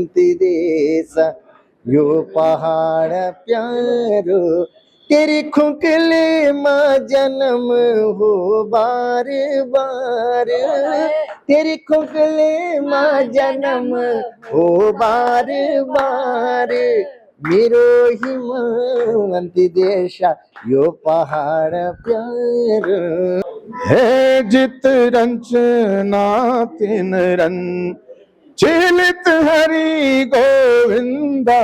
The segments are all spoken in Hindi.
देश यो पहाड़ प्यारो तेरी खुकले माँ जन्म हो बार बार तेरी खुकले माँ जन्म हो बार बार मेरो हिमवंत देशा यो पहाड़ प्यारो है जित रंचना तिन रन चिलित हरि गोविंदा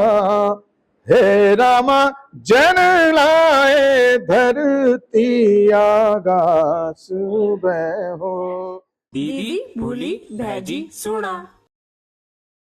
हे रामा जन लाए धरती आकाश हो। दीदी भूली भैजी सोना।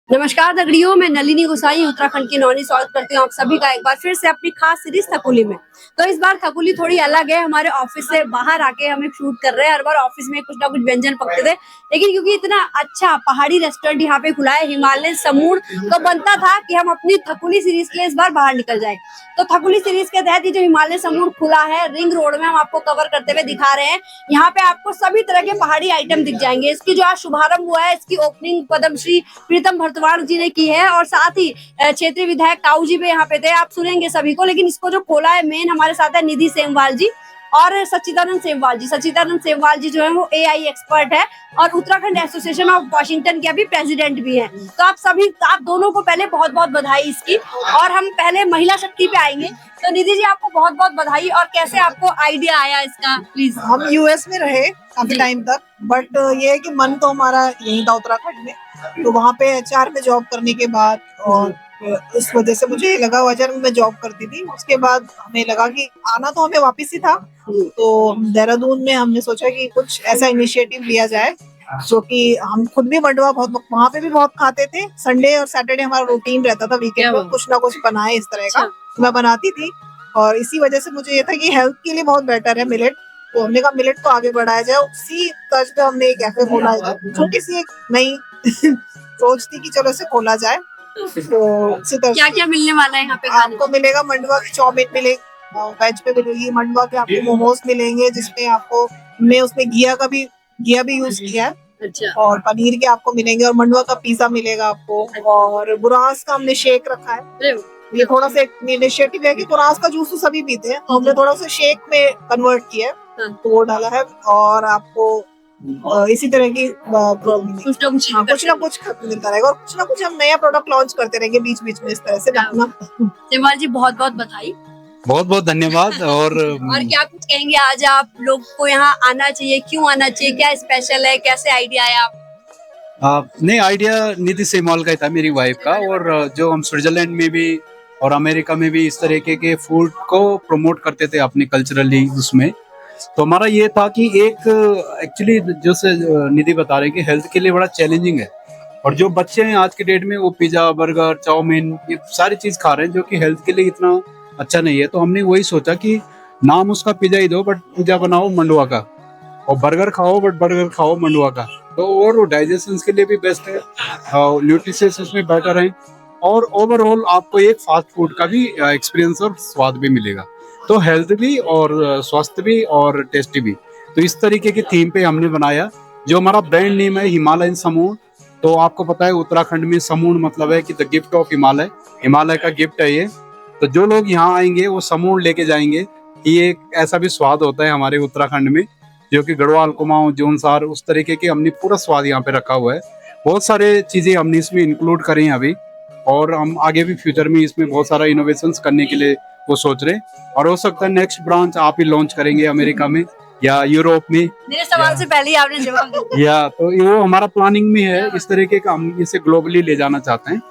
नमस्कार दगड़ियों, मैं नलिनी गोसाई उत्तराखंड की नौनी स्वागत करती हूँ आप सभी का एक बार फिर से अपनी खास सीरीज थकुली में। तो इस बार थकुली थोड़ी अलग है, हमारे ऑफिस से बाहर आके हम एक शूट कर रहे हैं। हर बार ऑफिस में कुछ ना कुछ व्यंजन पकते थे, लेकिन क्योंकि इतना अच्छा पहाड़ी रेस्टोरेंट यहाँ पे खुला है हिमालय समूह, तो बनता था कि हम अपनी थकुली सीरीज के लिए इस बार बाहर निकल जाए। तो थकुली सीरीज के तहत ये जो हिमालय समूह खुला है रिंग रोड में, हम आपको कवर करते हुए दिखा रहे हैं। यहाँ पे आपको सभी तरह के पहाड़ी आइटम दिख जाएंगे। इसकी जो आज शुभारंभ हुआ है, इसकी ओपनिंग पद्मश्री प्रीतम भरद्वाज जी ने की है और साथ ही क्षेत्रीय विधायक काऊ जी भी यहाँ पे थे, आप सुनेंगे सभी को। लेकिन इसको जो खोला है मेन, हमारे साथ है निधि सेमवाल जी और सच्चिदानंद सेमवाल जी। सच्चिदानंद सेमवाल जी जो है वो AI एक्सपर्ट है और उत्तराखंड एसोसिएशन ऑफ वाशिंगटन के अभी प्रेसिडेंट भी हैं। तो आप दोनों को पहले बहुत बहुत बधाई इसकी। और हम पहले महिला शक्ति पे आएंगे। तो निधि जी, आपको बहुत बहुत बधाई। और कैसे आपको आइडिया आया इसका, प्लीज। हम US में रहे काफी टाइम तक, बट ये है कि मन तो हमारा यही था उत्तराखंड में। तो वहाँ पे HR में जॉब करने के बाद और इस वजह से मुझे लगा, HR में मैं जॉब करती थी, उसके बाद हमें लगा कि आना तो हमें वापस ही था। तो देहरादून में हमने सोचा कि कुछ ऐसा इनिशिएटिव लिया जाए जो कि हम खुद भी मंडवा बहुत वहाँ पे भी बहुत खाते थे। संडे और सैटरडे हमारा रूटीन रहता था, वीकेंड में कुछ ना कुछ बनाए इस तरह का मैं बनाती थी। और इसी वजह से मुझे ये था कि हेल्थ के लिए बहुत बेटर है मिलेट, तो हमने कहा मिलेट को आगे बढ़ाया जाए। उसी तर्ज पे हमने एक कैफे खोला है, छोटी सी एक नई सोच थी कि चलो इसे खोला जाए। तो क्या क्या मिलने वाला है यहाँ पे? आपको मिलेगा मंडवा की चाउमीन मिलेगी, वेज पे मिलेगी, मंडवा के आपको मोमोज मिलेंगे जिसमें आपको उसमें घिया भी यूज किया है। अच्छा। और पनीर के आपको मिलेंगे और मंडवा का पिज्जा मिलेगा आपको। और बुरास का हमने शेक रखा है। ये थोड़ा सा इनिशिएटिव है कि बुरास का जूस तो सभी पीते हैं, तो हमने थोड़ा सा शेक में कन्वर्ट किया है, तो वो डाला है। और आपको इसी तरह की कुछ ना कुछ मिलता रहेगा और कुछ ना कुछ हम नया प्रोडक्ट लॉन्च करते रहेंगे बीच बीच में इस तरह से। सेमवाल जी, बहुत बहुत बधाई, बहुत बहुत धन्यवाद। और क्या कुछ कहेंगे आज आप लोग को यहाँ आना चाहिए, क्यों आना चाहिए, क्या स्पेशल है, कैसे आइडिया आया आप? नहीं, आइडिया निधि सेमवाल का ही था, मेरी वाइफ का। और जो हम स्विट्जरलैंड में भी और अमेरिका में भी इस तरीके के फूड को प्रमोट करते थे अपने कल्चरली उसमें, तो हमारा ये था कि एक एक्चुअली जैसे निधि बता रहे कि हेल्थ के लिए बड़ा चैलेंजिंग है। और जो बच्चे हैं आज के डेट में वो पिज्जा, बर्गर, चाउमीन, ये सारी चीज खा रहे हैं जो कि हेल्थ के लिए इतना अच्छा नहीं है। तो हमने वही सोचा कि नाम उसका पिज्जा ही दो, बट पिज्जा बनाओ मंडवा का, और बर्गर खाओ बट बर्गर खाओ मंडवा का। तो और डाइजेशन के लिए भी बेस्ट है, न्यूट्रिशियस उसमें बेटर है, और ओवरऑल आपको एक फास्ट फूड का भी एक्सपीरियंस और स्वाद भी मिलेगा। तो हेल्थ भी और स्वास्थ्य भी और टेस्टी भी। तो इस तरीके की थीम पे हमने बनाया। जो हमारा ब्रांड नेम है हिमालयन समूह। तो आपको पता है उत्तराखंड में समूह मतलब है कि the gift of Himalaya, Himalaya का गिफ्ट है ये। तो जो लोग यहाँ आएंगे वो समूह लेके जाएंगे। ये एक ऐसा भी स्वाद होता है हमारे उत्तराखंड में, जो कि गढ़वाल, कुमाऊं, जौनसार, उस तरीके के हमने पूरा स्वाद यहाँ पे रखा हुआ है। बहुत सारे चीजें हमने इसमें इंक्लूड करी हैं अभी, और हम आगे भी फ्यूचर में इसमें बहुत सारा इनोवेशंस करने के लिए वो सोच रहे हैं। और हो सकता है नेक्स्ट ब्रांच आप ही लॉन्च करेंगे अमेरिका में या यूरोप में। मेरे सवाल से पहले ही आपने जवाब दे दिया। या तो वो हमारा प्लानिंग में है, इस तरीके का हम इसे ग्लोबली ले जाना चाहते हैं।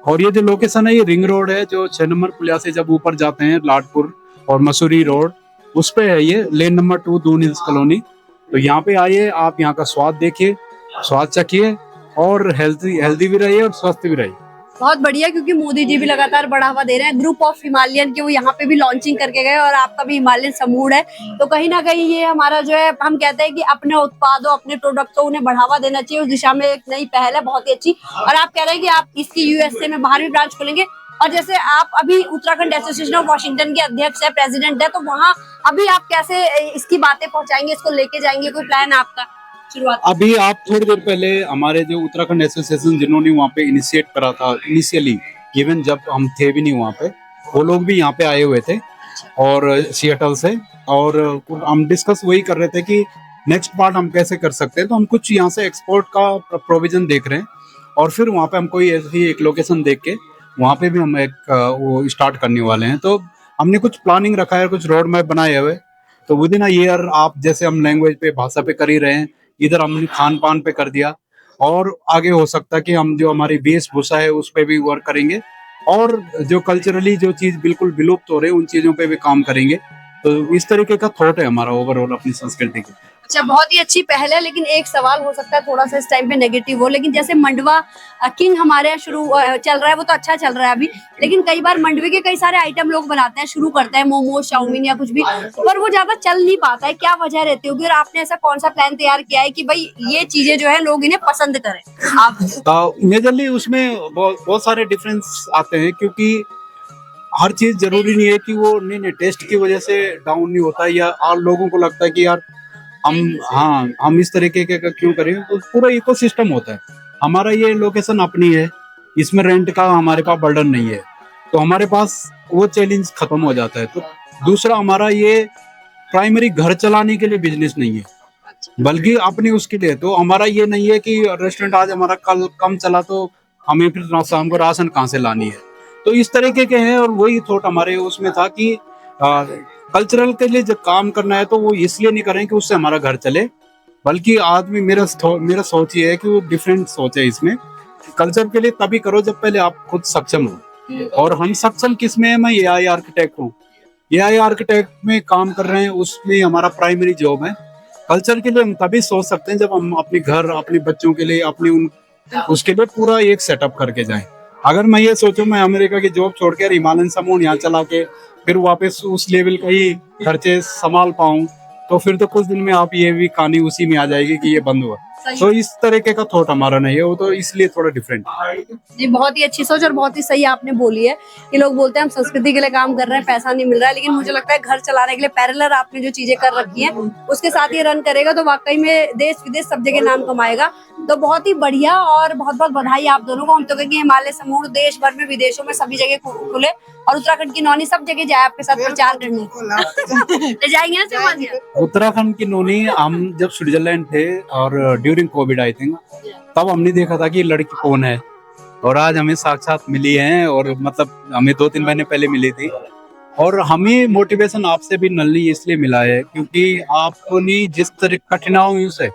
और ये जो लोकेशन है ये रिंग रोड है, जो 6 नंबर पुलिया से जब ऊपर जाते हैं लाडपुर और मसूरी रोड, उस पे है ये lane number 2 Doon hills colony. तो यहाँ पे आइए, आप यहाँ का स्वाद देखिए, स्वाद चखिए, और हेल्दी भी रहिए और स्वस्थ भी रहिए। बहुत बढ़िया, क्योंकि मोदी जी भी लगातार बढ़ावा दे रहे हैं ग्रुप ऑफ हिमालयन के, वो यहाँ पे भी लॉन्चिंग करके गए और आपका भी हिमालयन समूह है। तो कहीं ना कहीं ये हमारा जो है, हम कहते हैं कि अपने उत्पादों, अपने प्रोडक्टों उन्हें बढ़ावा देना चाहिए, उस दिशा में एक नई पहल है बहुत ही अच्छी। और आप कह रहे हैं कि आप इसकी USA में बाहर भी ब्रांच खोलेंगे। और जैसे आप अभी उत्तराखंड एसोसिएशन ऑफ वाशिंगटन के अध्यक्ष है, प्रेसिडेंट है, तो वहाँ अभी आप कैसे इसकी बातें पहुंचाएंगे, इसको लेके जाएंगे, कोई प्लान आपका? शुरुआत? अभी आप थोड़ी देर पहले हमारे जो उत्तराखंड एसोसिएशन जिन्होंने वहाँ पे इनिशिएट करा था इनिशियली, इवन जब हम थे भी नहीं वहाँ पे, वो लोग भी यहाँ पे आए हुए थे और सिएटल से, और हम डिस्कस वही कर रहे थे कि नेक्स्ट पार्ट हम कैसे कर सकते हैं। तो हम कुछ यहाँ से एक्सपोर्ट का प्रोविजन देख रहे हैं और फिर वहाँ पे हम कोई ऐसी एक लोकेशन देख के वहाँ पे भी हम एक वो स्टार्ट करने वाले हैं। तो हमने कुछ प्लानिंग रखा है, कुछ रोड मैप बनाए हुए। तो विद इन अ ईयर आप जैसे हम लैंग्वेज पे, भाषा पे कर ही रहे हैं, इधर हमने खान पान पे कर दिया, और आगे हो सकता है कि हम जो हमारी वेशभूषा है उस पे भी वर्क करेंगे, और जो कल्चरली जो चीज बिल्कुल विलुप्त हो रही है उन चीजों पे भी काम करेंगे। तो इस तरीके का थॉट है हमारा ओवरऑल अपनी संस्कृति की। अच्छा, बहुत ही अच्छी पहल है, लेकिन एक सवाल हो सकता है थोड़ा सा इस टाइम पे नेगेटिव हो, लेकिन जैसे मंडवा किंग हमारे यहाँ शुरू चल रहा है, वो तो अच्छा चल रहा है अभी, लेकिन कई बार मंडवे के कई सारे आइटम लोग बनाते हैं, शुरू करते हैं मोमोज, चाउमीन या कुछ भी, पर वो ज्यादा चल नहीं पाता है। क्या वजह रहती होगी और आपने ऐसा कौन सा प्लान तैयार किया है कि भाई ये चीजें जो है लोग इन्हें पसंद करें? आप मेजरली उसमें बहुत सारे डिफरेंस आते हैं, क्योंकि हर चीज जरूरी नहीं है कि वो नहीं टेस्ट की वजह से डाउन नहीं होता, या और लोगों को लगता है कि यार हम इस तरीके के क्यों करें। तो पूरा इकोसिस्टम होता है। हमारा ये लोकेशन अपनी है, इसमें रेंट का हमारे पास बर्डन नहीं है, तो हमारे पास वो चैलेंज खत्म हो जाता है। तो दूसरा, हमारा ये प्राइमरी घर चलाने के लिए बिजनेस नहीं है, बल्कि अपनी उसके लिए। तो हमारा ये नहीं है कि रेस्टोरेंट आज हमारा कल कम चला तो हमें फिर शाम को राशन कहाँ से लानी है। तो इस तरीके के हैं, और वही थॉट हमारे उसमें था कि कल्चरल के लिए जब काम करना है तो वो इसलिए नहीं करें कि उससे हमारा घर चले, बल्कि आदमी मेरा सोच ये है कि वो डिफरेंट सोच है इसमें। कल्चर के लिए तभी करो जब पहले आप खुद सक्षम हो, और हम सक्षम किस में है? मैं एआई आर्किटेक्ट हूँ, एआई आर्किटेक्ट में काम कर रहे हैं, उसमें हमारा प्राइमरी जॉब है। कल्चर के लिए हम तभी सोच सकते हैं जब हम अपने घर, अपने बच्चों के लिए, उसके लिए पूरा एक सेटअप करके जाएं। अगर मैं ये सोचूं मैं अमेरिका की जॉब छोड़ के हिमालयन समूह यहाँ चला के फिर वापस उस लेवल का ही खर्चे संभाल पाऊं, तो फिर तो कुछ दिन में आप ये भी कहानी उसी में आ जाएगी कि ये बंद हुआ। तो इस तरीके का थॉट हमारा नहीं है, वो तो इसलिए थोड़ा डिफरेंट। जी, बहुत ही अच्छी सोच और बहुत ही सही आपने बोली है कि लोग बोलते हैं हम संस्कृति के लिए काम कर रहे हैं, पैसा नहीं मिल रहा है, लेकिन मुझे लगता है घर चलाने के लिए पैरेलल आपने जो चीजें कर रखी हैं उसके साथ ये रन करेगा तो वाकई में देश विदेश सब जगह नाम कमाएगा। तो बहुत ही बढ़िया और बहुत बहुत बधाई आप दोनों को। हम तो कहेंगे हिमालय समूह देश भर में, विदेशों में, सभी जगह खुले, और उत्तराखंड की नौनी सब जगह जाए आपके साथ प्रचार करने। ले जाएंगे ना समाज? उत्तराखंड की नौनी, हम जब स्विट्जरलैंड थे और ड्यूरिंग कोविड आई थिंक, तब हमने देखा था कि लड़की कौन है, और आज हमें साक्षात मिली है, और मतलब हमें 2-3 महीने पहले मिली थी। और हमें मोटिवेशन आपसे भी नल्ली इसलिए मिला है क्योंकि आपने जिस तरह कठिनाइयों से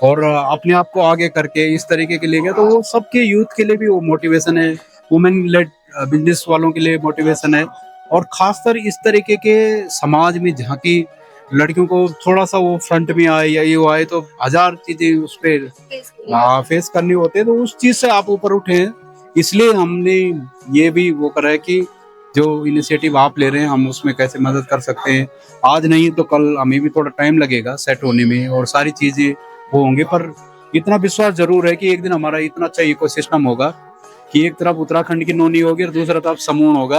और अपने आप को आगे करके इस तरीके के लिए गया, तो वो सबके यूथ के लिए भी वो मोटिवेशन है, वुमेन लेड बिजनेस वालों के लिए मोटिवेशन है, और खासकर इस तरीके के समाज में जहाँ की लड़कियों को थोड़ा सा वो फ्रंट में आए या ये आए तो 1000 चीजें उस पर फेस करनी होती है, तो उस चीज से आप ऊपर उठे हैं। इसलिए हमने ये भी वो करा है कि जो इनिशिएटिव आप ले रहे हैं हम उसमें कैसे मदद कर सकते हैं। आज नहीं तो कल हमें भी थोड़ा टाइम लगेगा सेट होने में और सारी चीजें वो होंगे, पर इतना विश्वास जरूर है कि एक दिन हमारा इतना अच्छा इकोसिस्टम होगा कि एक तरफ उत्तराखंड की नौनी होगी और दूसरा तरफ समूह होगा,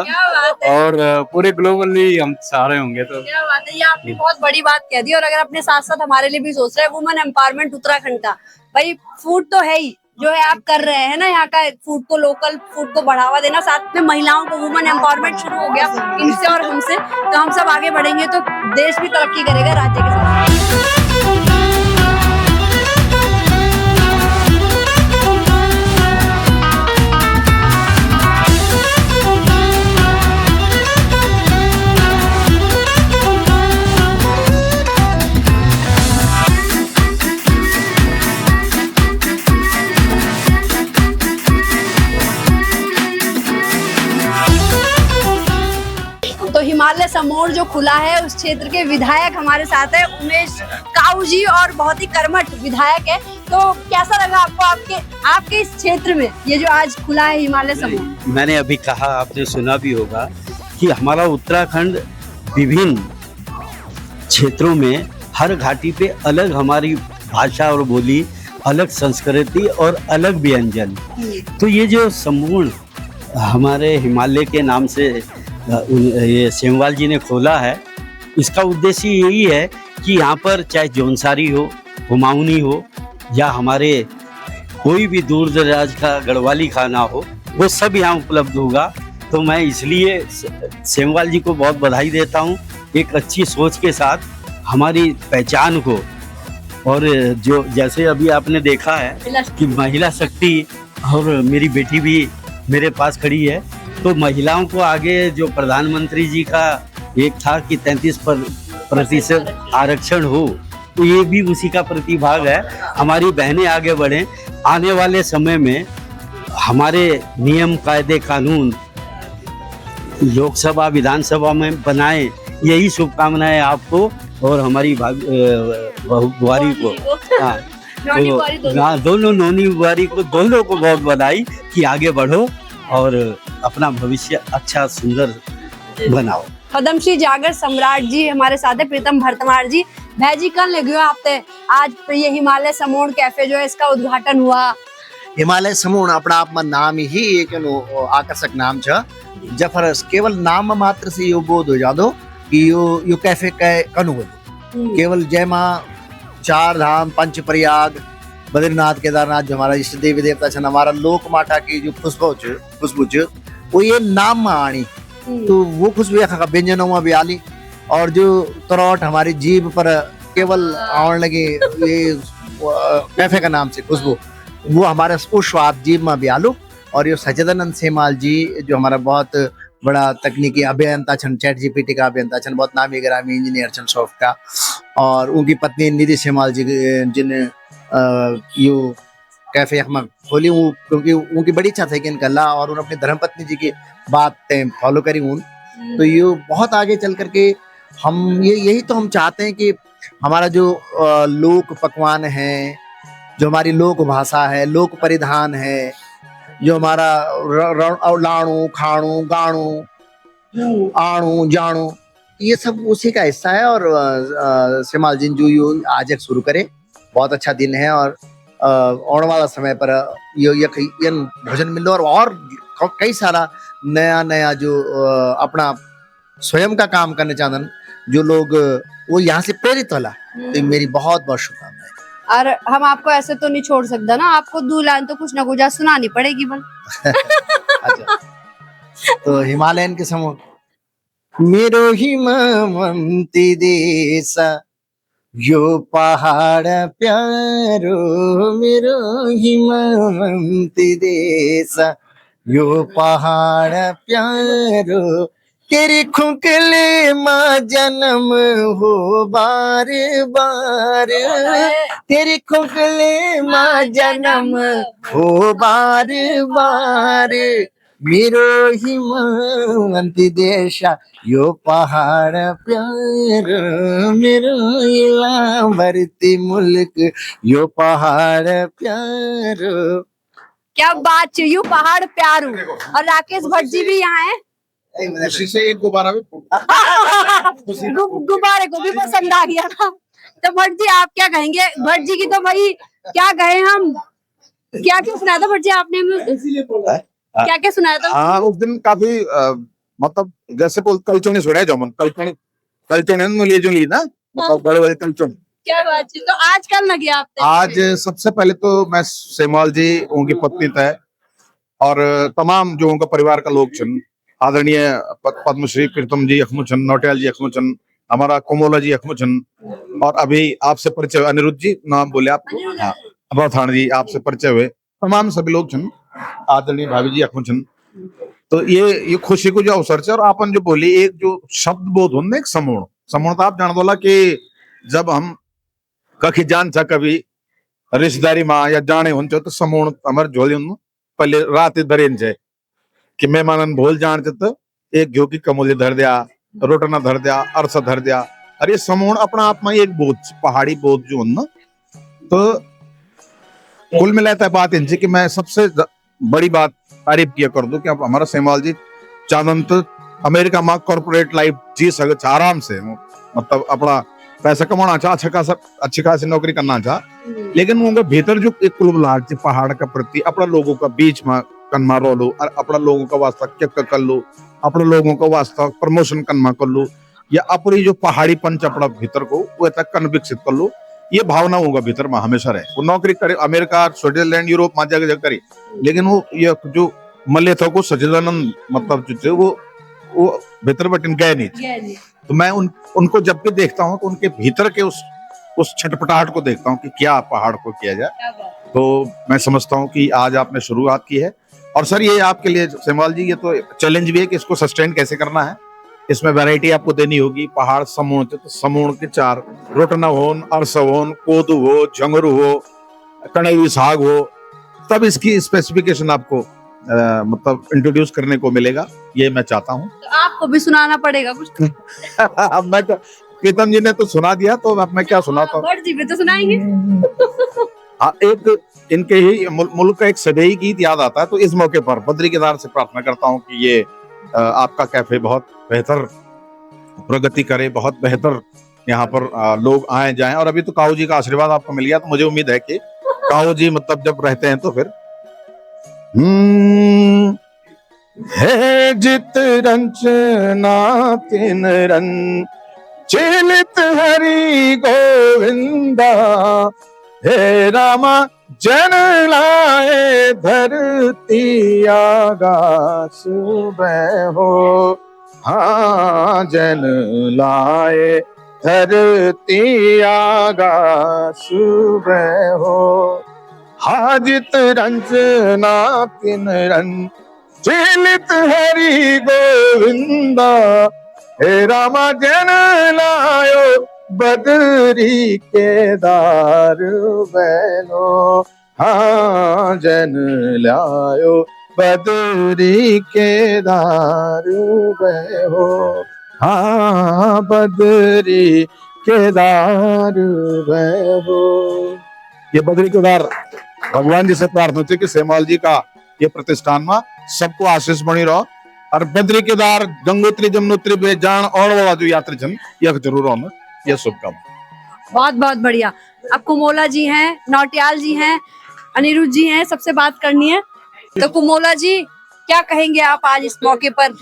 और पूरे ग्लोबली हम सारे होंगे। तो क्या बात है, ये आपने बहुत बड़ी बात कह दी। और अगर अपने साथ साथ हमारे लिए भी सोच रहे हैं वुमेन एम्पावरमेंट उत्तराखंड का, भाई फूड तो है ही जो है आप कर रहे हैं ना, यहाँ का फूड को, लोकल फूड को बढ़ावा देना, साथ में महिलाओं को वुमेन एम्पावरमेंट शुरू हो गया इनसे और हमसे, तो हम सब आगे बढ़ेंगे तो देश भी तरक्की करेगा राज्य के साथ। हिमालय समूह जो खुला है उस क्षेत्र के विधायक हमारे साथ है, उमेश काऊ जी, और बहुत ही कर्मठ विधायक है। तो कैसा लगा आपको आपके इस क्षेत्र में ये जो आज खुला है हिमालय समूह? मैंने अभी कहा, आपने सुना भी होगा कि हमारा उत्तराखंड विभिन्न क्षेत्रों में हर घाटी पे अलग हमारी भाषा और बोली, अलग संस्कृति और अलग व्यंजन। तो ये जो समूह हमारे हिमालय के नाम से ये सेमवाल जी ने खोला है, इसका उद्देश्य यही है कि यहाँ पर चाहे जौनसारी हो, कुमाऊनी हो, या हमारे कोई भी दूर दराज का गढ़वाली खाना हो, वो सब यहाँ उपलब्ध होगा। तो मैं इसलिए सेमवाल जी को बहुत बधाई देता हूँ, एक अच्छी सोच के साथ हमारी पहचान को। और जो जैसे अभी आपने देखा है कि महिला शक्ति, और मेरी बेटी भी मेरे पास खड़ी है, तो महिलाओं को आगे जो प्रधानमंत्री जी का एक था कि 33% आरक्षण हो, तो ये भी उसी का प्रतिभाग है। हमारी बहनें आगे बढ़ें, आने वाले समय में हमारे नियम कायदे कानून लोकसभा विधानसभा में बनाए, यही शुभकामनाएं आपको और हमारी बुआरी को। हाँ, तो दोनों नौनी बुआरी को, दोनों को बहुत बधाई कि आगे बढ़ो और अपना भविष्य अच्छा सुंदर बनाओ। पद्मश्री जागर सम्राट जी हमारे साथ है, प्रीतम भरतवार जी। भाई कल लगे आपते आज ये हिमालय समूह कैफे जो है इसका उद्घाटन हुआ। हिमालय समूह अपना आप में नाम ही एक आकर्षक नाम छ, जफर केवल नाम मात्र से यो बोध हो जादो कि यो कैफे कनु केवल जयमा 4 धाम, पंच प्रयाग, बद्रीनाथ, केदारनाथ जो हमारा इष्ट देवी देवता छन, हमारा लोक माटा की जो खुशबू छ वो ये नाम में आनी, तो वो खुशबू यहाँ व्यंजनों में भी आली। और जो तरोट हमारी जीभ पर केवल आने लगे ये कैफे का नाम से खुशबू, वो हमारे उस स्वाद जीभ में भी आलू। और ये सच्चिदानंद सेमाल जी जो हमारा बहुत बड़ा तकनीकी अभियंता छन, चैट जीपीटी का अभियंता छन, बहुत नामी ग्रामी इंजीनियर छन सॉफ्ट का। और उनकी पत्नी निधि सेमाल जी जिन यो कैफे यहाँ खोली, वो क्योंकि उनकी बड़ी इच्छा थी कि इनका ला, और उन्होंने अपनी धर्मपत्नी जी की बात फॉलो करी उन, तो ये बहुत आगे चल करके हम यही तो हम चाहते हैं कि हमारा जो लोक पकवान है, जो हमारी लोक भाषा है, लोक परिधान है, जो हमारा लाणू खाणू गाणू आणू जाणू, ये सब उसी का हिस्सा है। और सेमाल जी जो यो आज एक शुरू करे, बहुत अच्छा दिन है। और आने वाला समय पर ये भोजन मिलो और कई सारा नया जो अपना स्वयं का काम करने चाहते जो लोग, वो यहाँ से प्रेरित होला। तो मेरी बहुत बहुत शुभकामनाएं। और हम आपको ऐसे तो नहीं छोड़ सकता ना, आपको 2 लाइन तो कुछ ना कुछ सुनानी पड़ेगी बल। अच्छा, तो हिमालयन के समूह मेरो हिमवंती देसा यो पहाड़ प्यारो, मेरो हिमवंती देसा यो पहाड़ प्यारो, तेरी खुकले माँ जन्म हो बार बार, तेरी खुकले माँ जन्म हो बार बार, मेरो हिमवंती देशा यो पहाड़ प्यार, मेरो इलामती मुल्क यो पहाड़ प्यार। क्या बात है, यू पहाड़ प्यारू। और राकेश भट्ट जी भी यहाँ है। उसी से एक गुब्बारा भी गुब्बारे को भी पसंद आ गया था। तो भट्ट जी आप क्या कहेंगे? भट्ट जी की तो भाई क्या कहे हम, क्या क्या सुनाया था भट्ट जी आपने? क्या क्या सुनाया था? हाँ, उस दिन काफी मतलब जैसे कलचोनी सुना है जो मन कलचोनी ले जो ली ना, मतलब बड़े बड़े कलचोनी। क्या बात है। तो आज कल लगे आप? आज सबसे पहले तो मैं सेमाल जी, उनकी पत्नी तय और तमाम जो उनका परिवार का लोग छन, आदरणीय पद्मश्री प्रीतम जी अखमुचन, नौटियाल जी अखमुचन, हमारा कोमोला जी अखमुचन, और अभी आपसे परिचय अनिरुद्ध जी नाम बोले आप, अभवथान जी आपसे परिचय हुए, तमाम सभी लोग छन, आदरणीय भाभी जी अखमुचन। तो ये खुशी को जो अवसर है। और आपन जो बोली एक जो शब्द बोध हो एक समूह तो आप जान बोला कि जब हम कखी जान था कभी रिश्तेदारी माँ या जाने हो तो समूह हमारे झोली पहले रात धरे कि मेहमान भोल जान तो एक घ्यो की कमोली धर दिया, रोटना धर दिया, अरसा धर दिया। अरे समूह अपना आप में एक बोध, पहाड़ी बोध जो ना, तो कुल मिलाता है बात इनसे कि मैं सबसे बड़ी बात तारीफ किया कर दूं कि अब हमारा सेमाल जी चांदंत अमेरिका में कॉर्पोरेट लाइफ जी सके आराम से, मतलब अपना पैसा कमाना चाह, अच्छी खासी नौकरी करना चाह, लेकिन उनके भीतर जो एक कुलबुलाहट पहाड़ का प्रति अपना लोगों का बीच में कन्मा रो लो और अपना लोगों का वास्ता क्या कर लो, अपने लोगों का वास्ता प्रमोशन कन्मा कर लो, या अपनी जो पहाड़ी पंच अपना भीतर को वो तक कन विकसित कर लो। ये भावना होगा भीतर में हमेशा रहे। वो नौकरी करे अमेरिका, स्विट्जरलैंड, यूरोप में जगह करे, लेकिन वो ये जो मल्ले था को सच्चिदानंद मतलब जो वो भीतर बटन गए नहीं थे। तो मैं उनको जब भी देखता हूँ तो उनके भीतर के उस छटपटाहट को देखता हूँ कि क्या पहाड़ को किया जाए। तो मैं समझता हूँ कि आज आपने शुरुआत की है, और सर ये आपके लिए सेमवाल जी ये तो चैलेंज भी है कि इसको सस्टेन कैसे करना है। इसमें वैरायटी आपको देनी होगी। पहाड़ समूह थे तो समूह के 4 रोटना होन, अरस होन, कोदू हो, झंगरू हो, कणई साग हो, तब इसकी स्पेसिफिकेशन आपको मतलब इंट्रोड्यूस करने को मिलेगा। ये मैं चाहता हूँ। तो आपको भी सुनाना पड़ेगा कुछ। अब मैं तो प्रीतम जी ने तो सुना दिया, तो अब मैं क्या सुनाता हूँ। जी भी तो सुनाएंगे। हाँ, एक इनके ही मुल्क का एक सदैई गीत याद आता है। तो इस मौके पर बद्री केदार से प्रार्थना करता हूँ कि ये आपका कैफे बहुत बेहतर प्रगति करे, बहुत बेहतर यहाँ पर लोग आए जाएं। और अभी तो काऊ जी का आशीर्वाद आपको मिल गया, तो मुझे उम्मीद है कि काऊ जी मतलब जब रहते हैं तो फिर है जित रंचना तिन रन चिलित हरि गोविंदा, हे रामा जन लाए धरती आकाश हो, हाँ जन लाए धरती आकाश हो, हाजित रंजना तिन रन चिलित हरि गोविंदा, हे रामा जन लायो बदरी केदार बैलो, हाँ जन लायो बदरी केदार बैलो, हाँ बदरी केदार बैलो। ये बदरी केदार भगवान जी से प्रार्थना थी कि सेमवाल जी का ये प्रतिष्ठान में सबको आशीष बनी रहो, और बद्री केदार गंगोत्री जमुनोत्री बेजान और वाला जो यात्री जन यह जरूर होना, यह शुभकामना। बहुत बहुत बढ़िया। अब कुमोला जी हैं, नौटियाल जी हैं, अनिरुद्ध जी हैं, सबसे बात करनी है। तो कुमोला जी क्या कहेंगे आप आज इस मौके पर?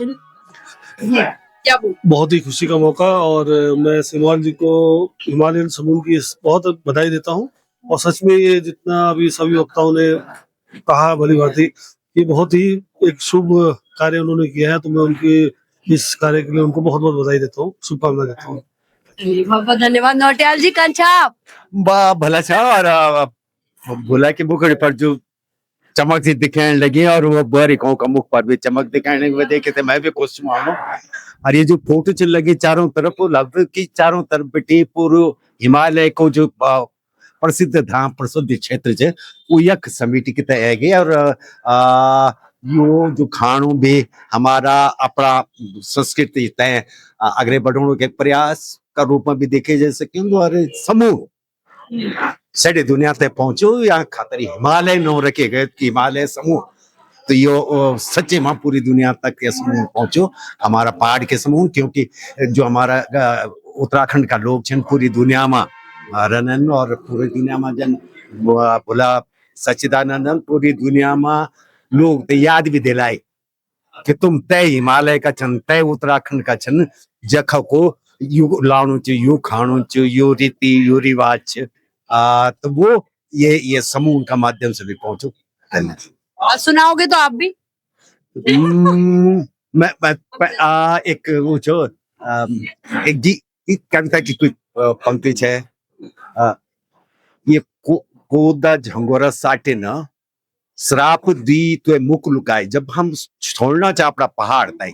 क्या बहुत ही खुशी का मौका, और मैं सेमवाल जी को हिमालयन समूह की बहुत बधाई देता हूँ। और सच में ये जितना अभी सभी वक्ताओं ने कहा भली भांति, ये बहुत ही एक शुभ कार्य उन्होंने किया है। तो मैं उनके इस कार्य के लिए उनको बहुत बहुत बधाई देता हूँ, शुभकामना देता हूँ। बहुत बहुत धन्यवाद। नौटियाल जी कंछाप भला छा, और भोला के मुखड़े पर जो चमक सी दिखने लगी, और वो बारिकों का मुख पर भी चमक दिखाने की वजह से मैं भी खुश हूँ। और ये जो फोटो चल लगी चारों तरफ, लगभग की चारों तरफ बेटी पूरे हिमालय को जो प्रसिद्ध धाम प्रसिद्ध क्षेत्र है वो यक समिति की तय है। और यो जो खानों भी हमारा अपना संस्कृति तय आगे बढ़ने के प्रयास का रूप में भी देखे जा सके। और समूह सारी दुनिया तक पहुंचो, यहाँ खातर हिमालय नो रखे गए कि हिमालय समूह, तो यो सच्चे माँ पूरी दुनिया तक के समूह पहुंचो, हमारा पहाड़ के समूह। क्योंकि जो हमारा उत्तराखंड का लोग छन पूरी दुनिया में रनन, और पूरी दुनिया में जन बोला सच्चिदानंद पूरी दुनिया में लोग तो याद भी दिलाए कि तुम तय हिमालय का छन, तय उत्तराखंड का छन, जख को यू लाणु च, यू खाणु च, यू रीति यू रिवाज। तो वो ये समूह का माध्यम से भी पहुंचो। सुनाओगे तो आप भी? मैं एक वो जो एक जी एक कविता की कोई पंक्ति है, ये कोदा झंगोरा साटे न श्राप दी तो मुख लुकाए। जब हम छोड़ना चाह अपना पहाड़ तय,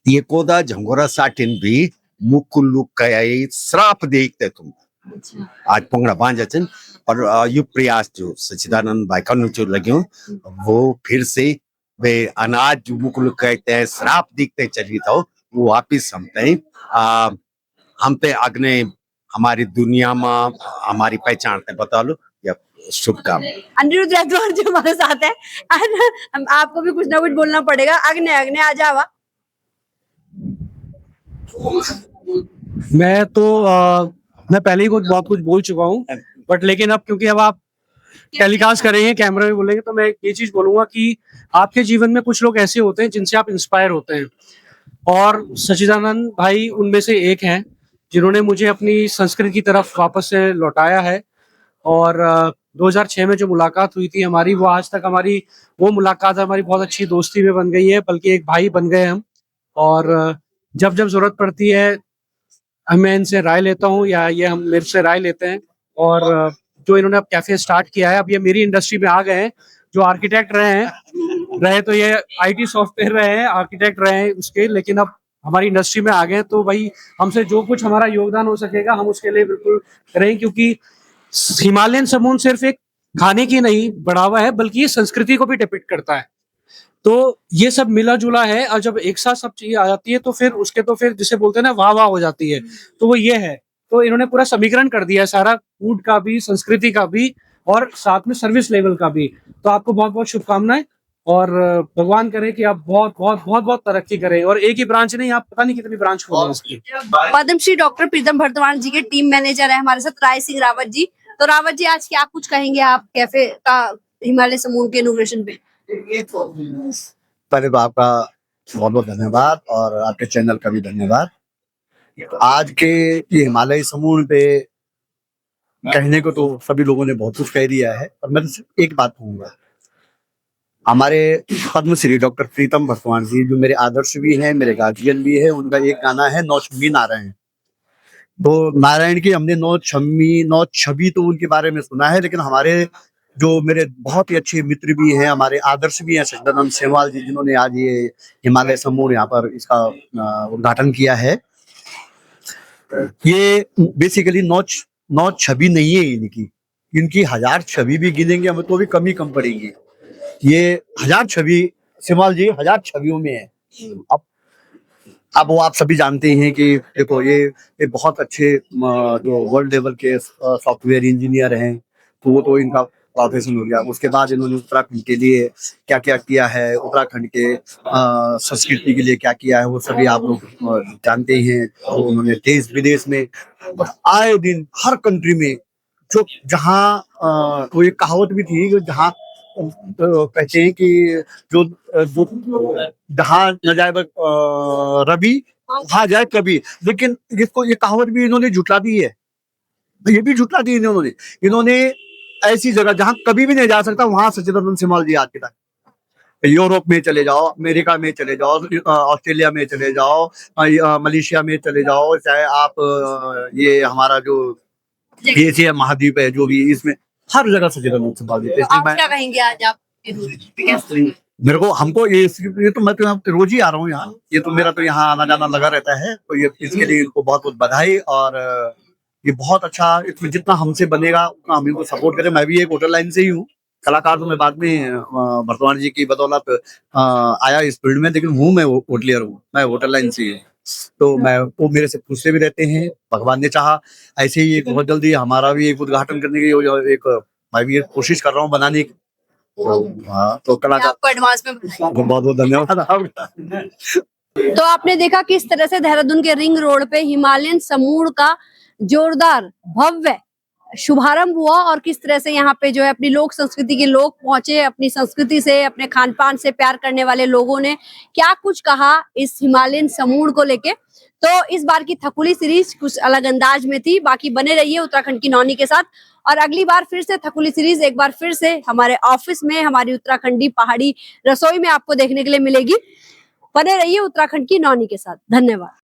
ये कोदा झंगोरा साटिन भी मुख लुकाए श्राप देखते तुम। आज पंगड़ा बांझा चन, और ये प्रयास जो सच्चिदानंद भाई का जो लगे वो फिर से वे अनाज जो मुख लुकाते हैं श्राप दिखते चली था, वो वापिस हम पे अग्नि हमारी दुनिया में हमारी पहचान ते बता लो। या शुभकामना। अनिरुद्ध राठौर जो हमारे साथ है, आपको भी कुछ ना कुछ बोलना पड़ेगा। अग्नि अग्नि आ जावा। मैं पहले ही बहुत कुछ बोल चुका हूँ, बट लेकिन अब क्योंकि अब आप टेलीकास्ट करेंगे, कैमरे में बोलेंगे, तो मैं ये चीज बोलूंगा कि आपके जीवन में कुछ लोग ऐसे होते हैं जिनसे आप इंस्पायर होते हैं, और सच्चिदानंद भाई उनमें से एक हैं जिन्होंने मुझे अपनी संस्कृति की तरफ वापस से लौटाया है। और 2006 में जो मुलाकात हुई थी हमारी, वो आज तक हमारी वो मुलाकात हमारी बहुत अच्छी दोस्ती में बन गई है, बल्कि एक भाई बन गए हम। और जब जब जरूरत पड़ती है मैं इनसे राय लेता हूँ या ये हम मेरे से राय लेते हैं। और जो इन्होंने अब कैफे स्टार्ट किया है, अब ये मेरी इंडस्ट्री में आ गए हैं। जो आर्किटेक्ट रहे तो ये आईटी सॉफ्टवेयर रहे हैं, आर्किटेक्ट रहे हैं उसके, लेकिन अब हमारी इंडस्ट्री में आ गए हैं। तो भाई हमसे जो कुछ हमारा योगदान हो सकेगा हम उसके लिए बिल्कुल करें, क्योंकि हिमालयन समून सिर्फ एक खाने की नहीं बढ़ावा है, बल्कि ये संस्कृति को भी डिपिक्ट करता है। तो ये सब मिला जुला है, और जब एक साथ सब चीजें आ जाती है तो फिर उसके तो फिर जिसे बोलते हैं ना वाह वाह हो जाती है। तो वो ये है, तो इन्होंने पूरा समीकरण कर दिया है सारा, फूड का भी, संस्कृति का भी, और साथ में सर्विस लेवल का भी। तो आपको बहुत बहुत शुभकामनाएं, और भगवान करे कि आप बहुत बहुत बहुत बहुत तरक्की करें, और एक ही ब्रांच नहीं, आप पता नहीं कितनी ब्रांच खोलें इसकी। पद्मश्री डॉक्टर प्रीतम भरद्वाज जी के टीम मैनेजर है हमारे साथ राय सिंह रावत जी। तो रावत जी, आज क्या कुछ कहेंगे आप कैफे का हिमालय समूह के इनोवेशन पे? पहले तो आपका बहुत बहुत धन्यवाद, और आपके चैनल का भी धन्यवाद। आज के ये हिमालय समूह पे कहने को तो सभी लोगों ने बहुत कुछ कह दिया है, और मैं सिर्फ एक बात कहूंगा। हमारे पद्मश्री डॉक्टर प्रीतम भरद्वाज जी, जो मेरे आदर्श भी हैं, मेरे गार्जियन भी है, उनका एक गाना है नौ छम्मी नारायण। तो नारायण की हमने नौ छवि तो उनके बारे में सुना है, लेकिन हमारे जो मेरे बहुत ही अच्छे मित्र भी हैं, हमारे आदर्श भी हैं, सच्चिदानंद सेमवाल जी, जिन्होंने आज ये हिमालय समूह यहाँ पर इसका उद्घाटन किया है। ये बेसिकली नौ छवि नहीं है इनकी 1000 छवि भी गिनेंगे हमें तो भी कम ही कम पड़ेगी। ये 1000 छवि, सेमवाल जी 1000 छवियों में है। अब वो आप सभी जानते हैं कि देखो ये बहुत अच्छे जो वर्ल्ड लेवल के सॉफ्टवेयर इंजीनियर हैं, तो वो तो इनका प्रोफेशन हो गया। उसके बाद इन्होंने उत्तराखंड के लिए क्या क्या किया है, उत्तराखंड के संस्कृति के लिए क्या किया है, वो सभी आप लोग जानते हैं। तो उन्होंने देश विदेश में आए दिन हर कंट्री में जो जहाँ तो एक कहावत भी थी कि जहाँ कहते हैं कि जो जहाँ न जाए रवि वहां जाए कभी, लेकिन इसको ये कहावत भी इन्होंने जुटला दी है। ये भी जुटला दी इन्होंने ऐसी जगह जहां कभी भी नहीं जा सकता, वहां सच्चिदानंद सेमवाल जी आज के टाइम यूरोप में चले जाओ, अमेरिका में चले जाओ, ऑस्ट्रेलिया में चले जाओ, मलेशिया में चले जाओ, चाहे आप ये हमारा जो एशिया महाद्वीप है जो भी, इसमें हर जगह सच्चिदानंद सेमवाल जी। आप क्या कहेंगे आज आप? मेरे को हमको ये तो मैं तो यहाँ रोज ही आ रहा हूँ यहाँ, ये तो मेरा तो यहाँ आना जाना लगा रहता है। तो ये इसके लिए इनको बहुत बहुत बधाई, और ये बहुत अच्छा, इसमें जितना हमसे बनेगा उतना हम इनको सपोर्ट करें। मैं भी एक होटल लाइन से ही हूँ, कलाकार तो मैं बाद में भरद्वाज जी की बदौलत आया इस फील्ड में, लेकिन हूँ मैं होटलियर हूँ, मैं होटल लाइन से ही। तो मैं वो मेरे से पूछते भी रहते हैं, भगवान ने चाहा ऐसे ही एक बहुत जल्दी हमारा भी एक उद्घाटन करने की एक मैं भी कोशिश कर रहा हूँ बनाने की। तो कलाकार आपको एडवांस में बधाई। बहुत बहुत धन्यवाद। तो आपने देखा किस तरह से देहरादून के रिंग रोड पे हिमालयन समूह का जोरदार भव्य शुभारंभ हुआ, और किस तरह से यहाँ पे जो है अपनी लोक संस्कृति के लोग पहुंचे, अपनी संस्कृति से, अपने खान पान से प्यार करने वाले लोगों ने क्या कुछ कहा इस हिमालयन समूह को लेके। तो इस बार की थकुली सीरीज कुछ अलग अंदाज में थी। बाकी बने रहिए उत्तराखंड की नौनी के साथ, और अगली बार फिर से थकुली सीरीज एक बार फिर से हमारे ऑफिस में हमारी उत्तराखंडी पहाड़ी रसोई में आपको देखने के लिए मिलेगी। बने रहिए उत्तराखंड की नौनी के साथ। धन्यवाद।